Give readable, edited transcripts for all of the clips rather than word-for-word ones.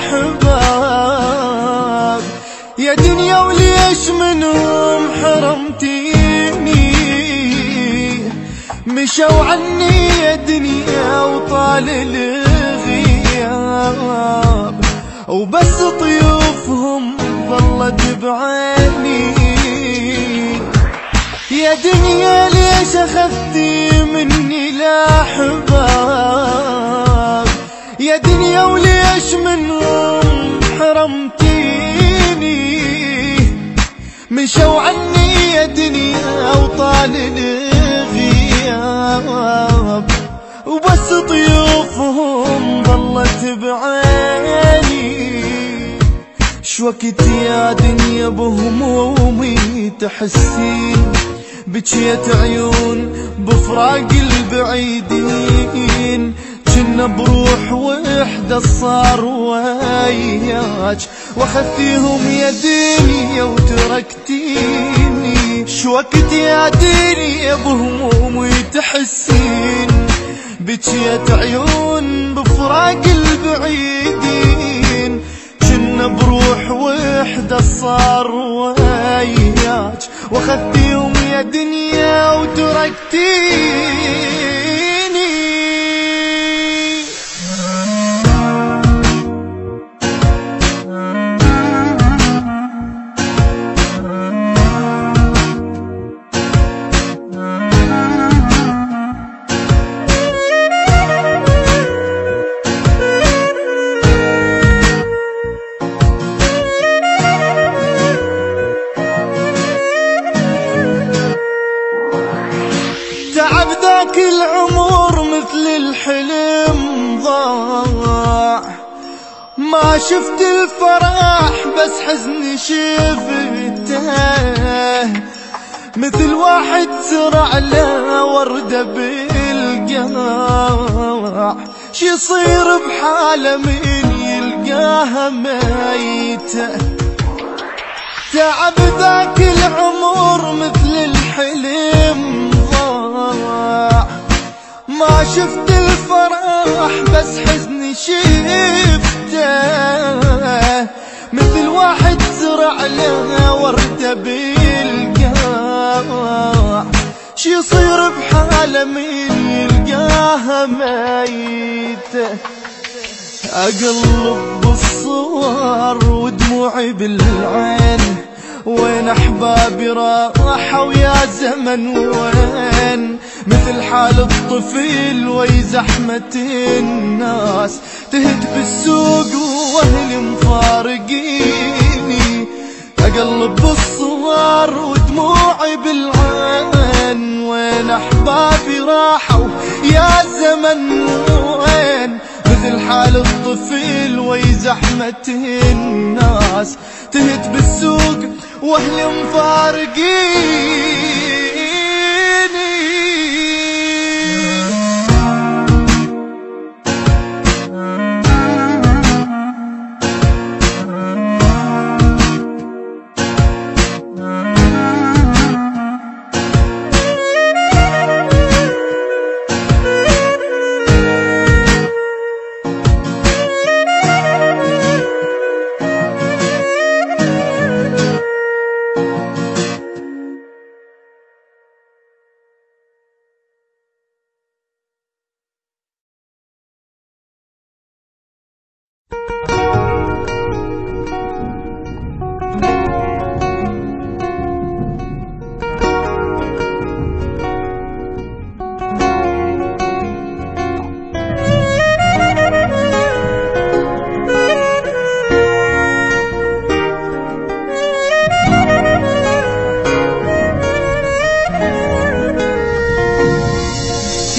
الأحباب. يا دنيا وليش منهم حرمتيني؟ مشوا عني يا دنيا وطال الغياب، وبس طيوفهم ظلت بعيني. يا دنيا ليش أخذتي مني الأحباب؟ يا دنيا وليش منهم حرمتيني؟ مشوا عني يا دنيا وطال الغياب، وبس طيوفهم ظلت بعيني. شوقت يا دنيا بهمومي تحسين، بجيت عيون بفراق البعيدين، كنا بروح وحدة صار وياك، واخذتيهم يا دنيا وتركتيني. شوقت يا دنيا بهمومي تحسين، بجيت عيون بفراق البعيدين، كنا بروح وحدة صار وياك، واخذتيهم يا دنيا وتركتيني. تعب ذاك العمر مثل الحلم ضاع، ما شفت الفرح بس حزني شفته، مثل واحد زرع له وردة بالقاع، شي يصير بحاله من يلقاها ميته. تعب ذاك العمر مثل الحلم ضاع، ما شفت الفرح بس حزني شفته، مثل واحد زرع له وردة بالقاع، شي يصير بحاله من يلقاها ميته. أقلب بالصور ودموعي بالعين، وين أحبابي راحوا ويا زمن وين؟ مثل حال الطفل وي زحمة الناس، تهت بالسوق وأهلي مفارقيني. أقلب بالصور ودموعي بالعين، وين أحبابي راحوا يا زمن وين؟ مثل حال الطفل وي زحمة الناس، تهت بالسوق واهلي مفارقيني.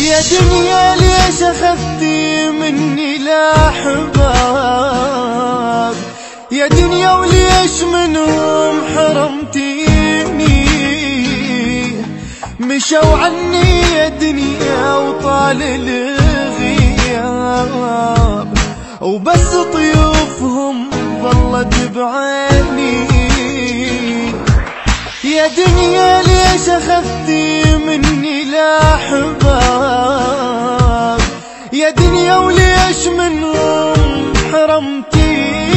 يا دنيا ليش أخذتي مني الأحباب؟ يا دنيا وليش منهم حرمتيني؟ مشوا عني يا دنيا وطال الغياب، وبس طيوفهم ظلت بعيني. يا دنيا ليش أخذتي مني الأحباب؟ يا دنيا وليش منهم حرمتيني؟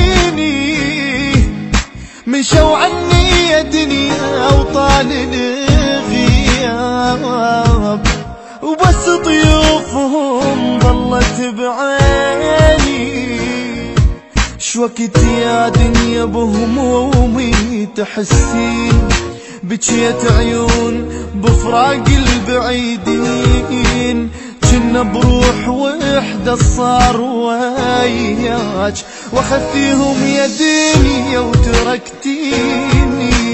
بعيني. شوقت يا دنيا بهمومي تحسين، بجيت عيون بفراق البعيدين، كنا بروح وحدة صار وياك، واخذتيهم يا دنيا وتركتيني.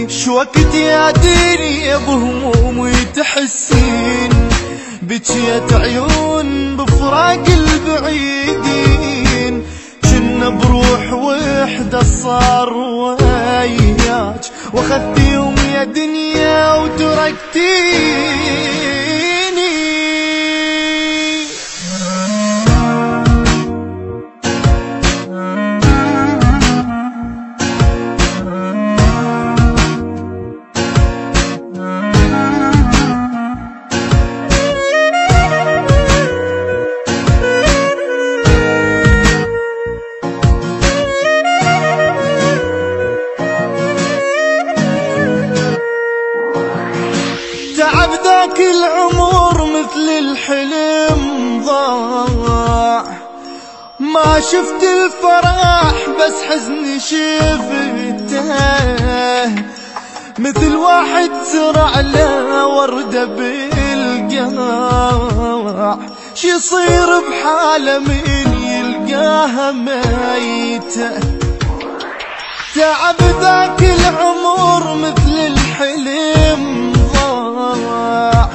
شوقت يا دنيا بهمومي تحسين، بجيت عيون بفراق البعيدين، كنا بروح وحدة صار وياك، واخذتيهم يا دنيا وتركتيني. تعب ذاك العمر مثل الحلم ضاع، ما شفت الفرح بس حزني شفته، مثل واحد زرع له وردة بالقاع، شي يصير بحاله من يلقاها ميتة. تعب ذاك العمر مثل الحلم ضاع،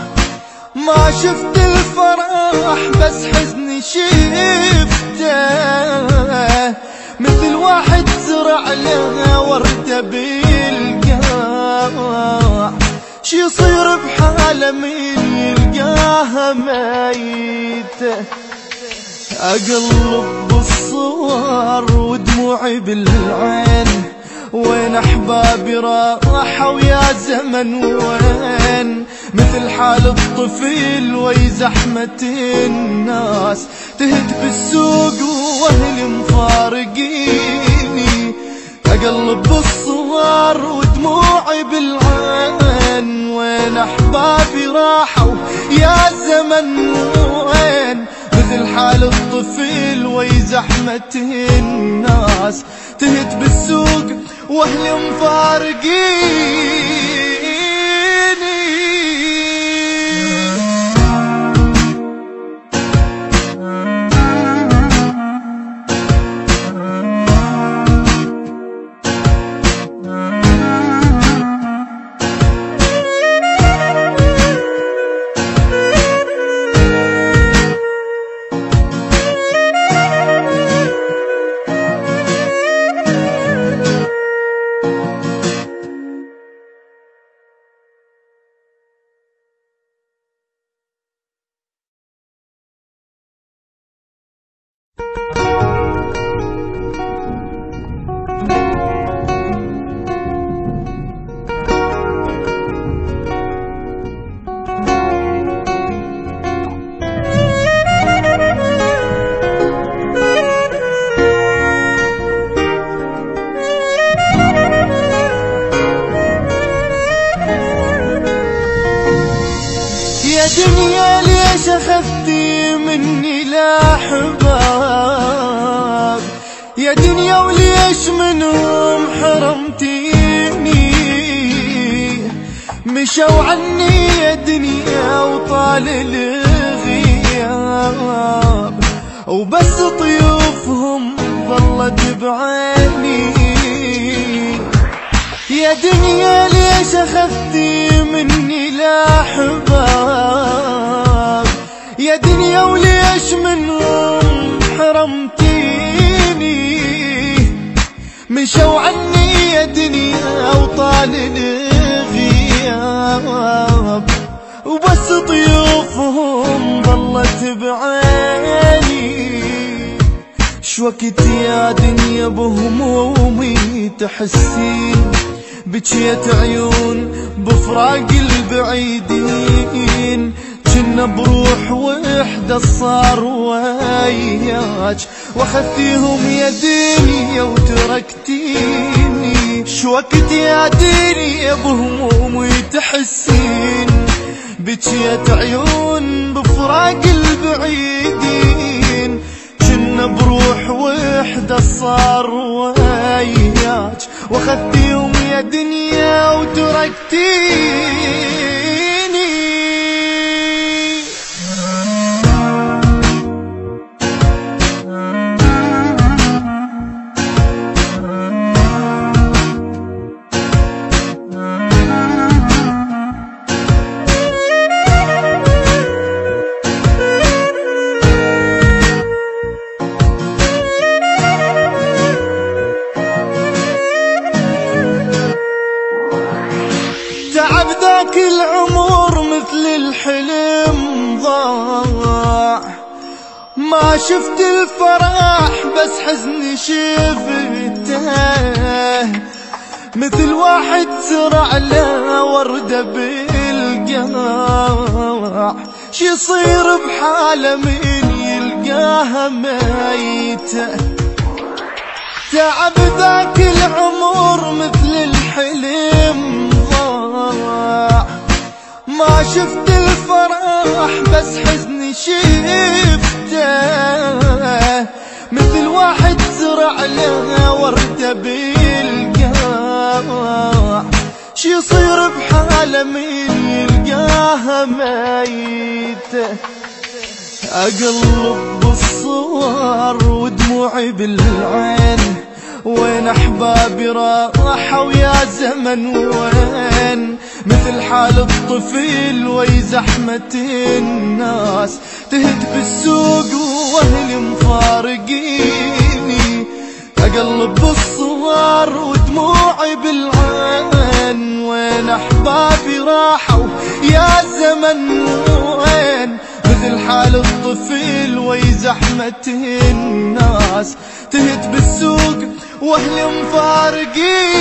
ما شفت الفرح بس حزني شفته، مثل واحد زرع له وردة بالقاع، شي يصير بحاله من يلقاها ميتة. أقلب بالصور ودموعي بالعين، وين أحبابي راحوا يا زمن وين، مثل حال الطفل وي زحمة الناس، تهت بالسوق وأهلي مفارقيني. أقلب بالصور ودموعي بالعين، وين أحبابي راحوا يا زمن وين، مثل حال الطفل وي زحمة الناس، تهت بالسوق واهلي مفارقيني. يا دنيا ليش أخذتي مني الأحباب، يا دنيا وليش منهم حرمتيني، مشوا عني يا دنيا وطال الغياب، وبس طيوفهم ظلت بعيني. يا دنيا ليش أخذتي مني الأحباب، يا دنيا وليش منهم حرمتيني، مشوا عني يا دنيا وطال الغياب، وبس طيوفهم ظلت بعيني. شوقت يا دنيا بهمومي تحسين، بجيت عيون بفراق البعيدين، كنا بروح وحدة صار وياك، واخذتيهم يا دنيا وتركتيني. شوقت يا دنيا بهمومي تحسين، بجيت عيون بفراق البعيدين، وانا بروح وحدة صار وياك، واخذت يوم يا دنيا وتركتيني. تعب ذاك العمر مثل الحلم ضاع، ما شفت الفرح بس حزني شفته، مثل واحد زرع له وردة بالقاع، شي يصير بحاله من يلقاها ميتة. تعب ذاك العمر مثل الحلم ضاع، ما شفت الفرح بس حزني شفته، مثل واحد زرع له وردة بالقاع، شي يصير بحاله من يلقاها ميتة. أقلب بالصور ودموعي بالعين، وين أحبابي راحوا يا زمن وين، مثل حال الطفل وي زحمة الناس، تهت بالسوق وأهلي مفارقيني. أقلب بالصور ودموعي بالعين، وين أحبابي راحوا يا زمن وين، مثل حال الطفل وي زحمة الناس، تهت بالسوق واهلي مفارقيني.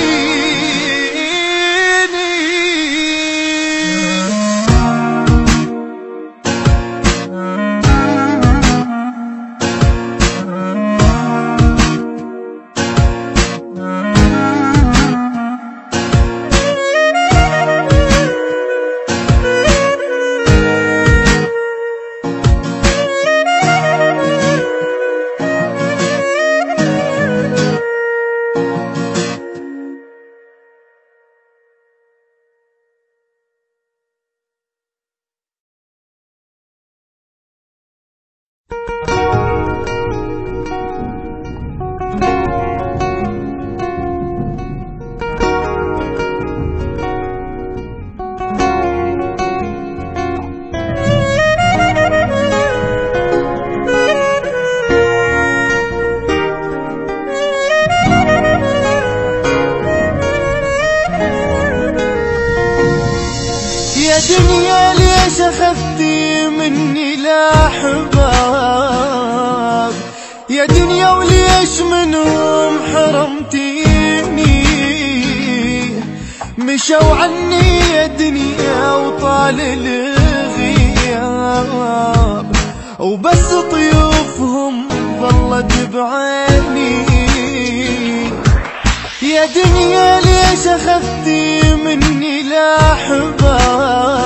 يا دنيا ليش أخذتي مني الأحباب، يا دنيا وليش منهم حرمتيني، مشوا عني يا دنيا وطال الغياب، وبس طيوفهم ظلت بعيني. يا دنيا ليش أخذتي مني الأحباب.